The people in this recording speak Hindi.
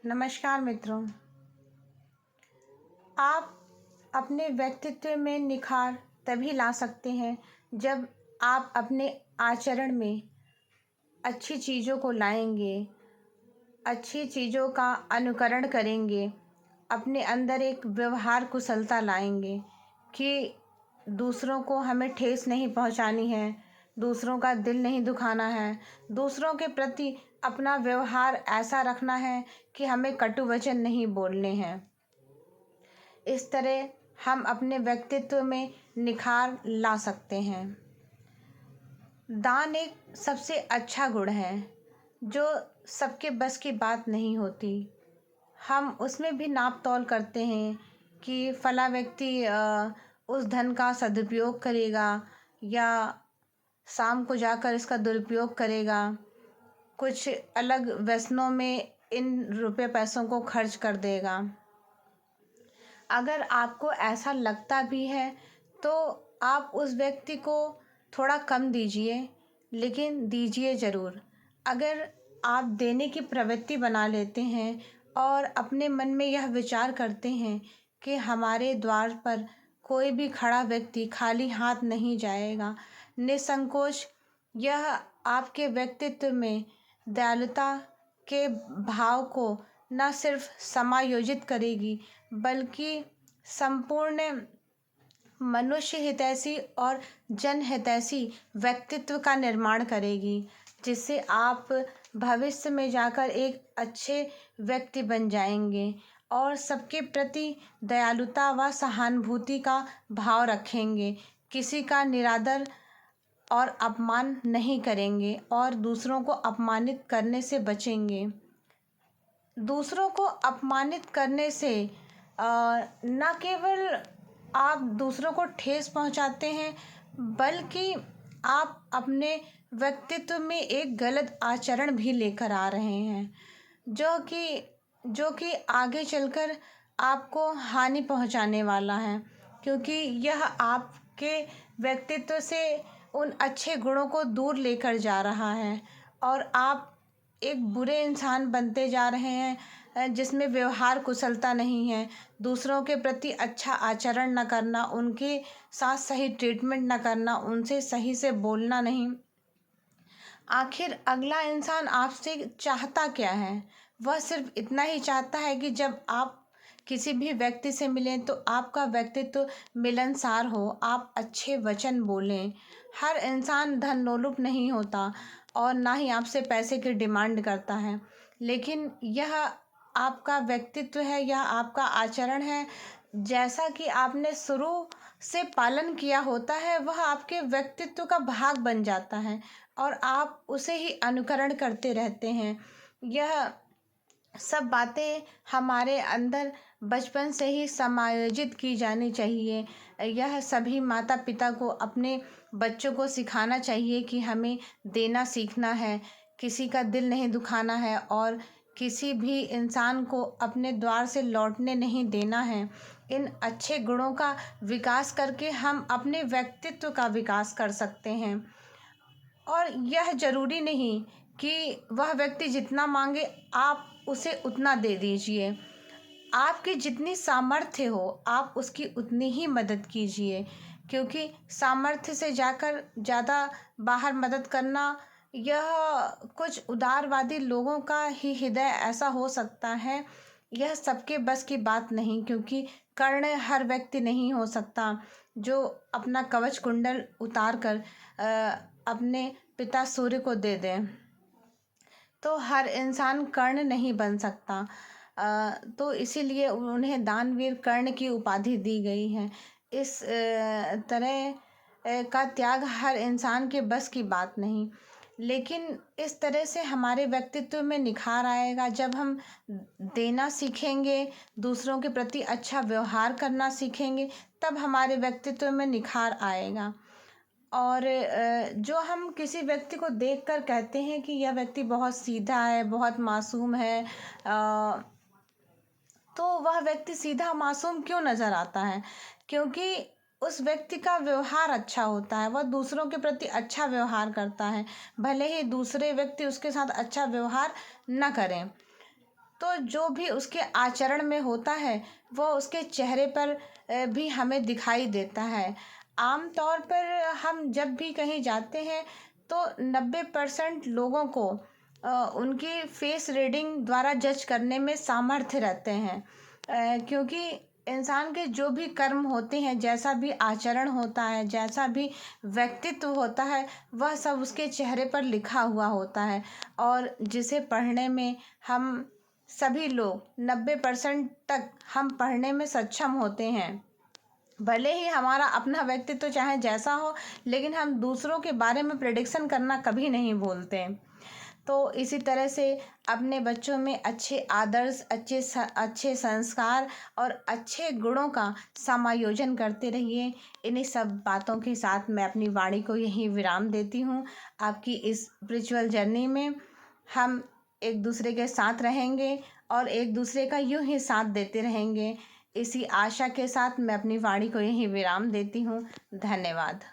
नमस्कार मित्रों। आप अपने व्यक्तित्व में निखार तभी ला सकते हैं जब आप अपने आचरण में अच्छी चीज़ों को लाएंगे, अच्छी चीज़ों का अनुकरण करेंगे, अपने अंदर एक व्यवहार कुशलता लाएंगे कि दूसरों को हमें ठेस नहीं पहुंचानी है, दूसरों का दिल नहीं दुखाना है, दूसरों के प्रति अपना व्यवहार ऐसा रखना है कि हमें कटु वचन नहीं बोलने हैं। इस तरह हम अपने व्यक्तित्व में निखार ला सकते हैं। दान एक सबसे अच्छा गुण है जो सबके बस की बात नहीं होती। हम उसमें भी नाप तौल करते हैं कि फला व्यक्ति उस धन का सदुपयोग करेगा या शाम को जाकर इसका दुरुपयोग करेगा, कुछ अलग व्यसनों में इन रुपए पैसों को खर्च कर देगा। अगर आपको ऐसा लगता भी है तो आप उस व्यक्ति को थोड़ा कम दीजिए, लेकिन दीजिए ज़रूर। अगर आप देने की प्रवृत्ति बना लेते हैं और अपने मन में यह विचार करते हैं कि हमारे द्वार पर कोई भी खड़ा व्यक्ति खाली हाथ नहीं जाएगा, निसंकोच, यह आपके व्यक्तित्व में दयालुता के भाव को न सिर्फ समायोजित करेगी बल्कि संपूर्ण मनुष्य हितैषी और जन हितैषी व्यक्तित्व का निर्माण करेगी, जिससे आप भविष्य में जाकर एक अच्छे व्यक्ति बन जाएंगे और सबके प्रति दयालुता व सहानुभूति का भाव रखेंगे, किसी का निरादर और अपमान नहीं करेंगे और दूसरों को अपमानित करने से बचेंगे। दूसरों को अपमानित करने से न केवल आप दूसरों को ठेस पहुंचाते हैं बल्कि आप अपने व्यक्तित्व में एक गलत आचरण भी लेकर आ रहे हैं जो कि आगे चलकर आपको हानि पहुंचाने वाला है, क्योंकि यह आपके व्यक्तित्व से उन अच्छे गुणों को दूर लेकर जा रहा है और आप एक बुरे इंसान बनते जा रहे हैं जिसमें व्यवहार कुशलता नहीं है, दूसरों के प्रति अच्छा आचरण न करना, उनके साथ सही ट्रीटमेंट न करना, उनसे सही से बोलना नहीं। आखिर अगला इंसान आपसे चाहता क्या है? वह सिर्फ इतना ही चाहता है कि जब आप किसी भी व्यक्ति से मिलें तो आपका व्यक्तित्व मिलनसार हो, आप अच्छे वचन बोलें। हर इंसान धनदौलत नहीं होता और ना ही आपसे पैसे की डिमांड करता है, लेकिन यह आपका व्यक्तित्व है, यह आपका आचरण है, जैसा कि आपने शुरू से पालन किया होता है वह आपके व्यक्तित्व का भाग बन जाता है और आप उसे ही अनुकरण करते रहते हैं। यह सब बातें हमारे अंदर बचपन से ही समायोजित की जानी चाहिए। यह सभी माता पिता को अपने बच्चों को सिखाना चाहिए कि हमें देना सीखना है, किसी का दिल नहीं दुखाना है और किसी भी इंसान को अपने द्वार से लौटने नहीं देना है। इन अच्छे गुणों का विकास करके हम अपने व्यक्तित्व का विकास कर सकते हैं और यह ज़रूरी नहीं कि वह व्यक्ति जितना मांगे आप उसे उतना दे दीजिए। आपकी जितनी सामर्थ्य हो आप उसकी उतनी ही मदद कीजिए, क्योंकि सामर्थ्य से जाकर ज़्यादा बाहर मदद करना यह कुछ उदारवादी लोगों का ही हृदय ऐसा हो सकता है। यह सबके बस की बात नहीं, क्योंकि कर्ण हर व्यक्ति नहीं हो सकता जो अपना कवच कुंडल उतार कर अपने पिता सूर्य को दे दें। तो हर इंसान कर्ण नहीं बन सकता, तो इसीलिए उन्हें दानवीर कर्ण की उपाधि दी गई है। इस तरह का त्याग हर इंसान के बस की बात नहीं, लेकिन इस तरह से हमारे व्यक्तित्व में निखार आएगा जब हम देना सीखेंगे, दूसरों के प्रति अच्छा व्यवहार करना सीखेंगे, तब हमारे व्यक्तित्व में निखार आएगा। और जो हम किसी व्यक्ति को देखकर कहते हैं कि यह व्यक्ति बहुत सीधा है, बहुत मासूम है, तो वह व्यक्ति सीधा मासूम क्यों नज़र आता है? क्योंकि उस व्यक्ति का व्यवहार अच्छा होता है, वह दूसरों के प्रति अच्छा व्यवहार करता है, भले ही दूसरे व्यक्ति उसके साथ अच्छा व्यवहार न करें। तो जो भी उसके आचरण में होता है वो उसके चेहरे पर भी हमें दिखाई देता है। आम तौर पर हम जब भी कहीं जाते हैं तो 90% लोगों को उनकी फेस रीडिंग द्वारा जज करने में सामर्थ्य रहते हैं, क्योंकि इंसान के जो भी कर्म होते हैं, जैसा भी आचरण होता है, जैसा भी व्यक्तित्व होता है, वह सब उसके चेहरे पर लिखा हुआ होता है। और जिसे पढ़ने में हम सभी लोग 90% तक हम पढ़ने में सक्षम होते हैं। भले ही हमारा अपना व्यक्तित्व चाहे जैसा हो, लेकिन हम दूसरों के बारे में प्रेडिक्शन करना कभी नहीं भूलते। तो इसी तरह से अपने बच्चों में अच्छे आदर्श, अच्छे संस्कार और अच्छे गुणों का समायोजन करते रहिए। इन्हीं सब बातों के साथ मैं अपनी वाणी को यहीं विराम देती हूँ। आपकी इस स्पिरिचुअल जर्नी में हम एक दूसरे के साथ रहेंगे और एक दूसरे का यूं ही साथ देते रहेंगे। इसी आशा के साथ मैं अपनी वाणी को यहीं विराम देती हूँ। धन्यवाद।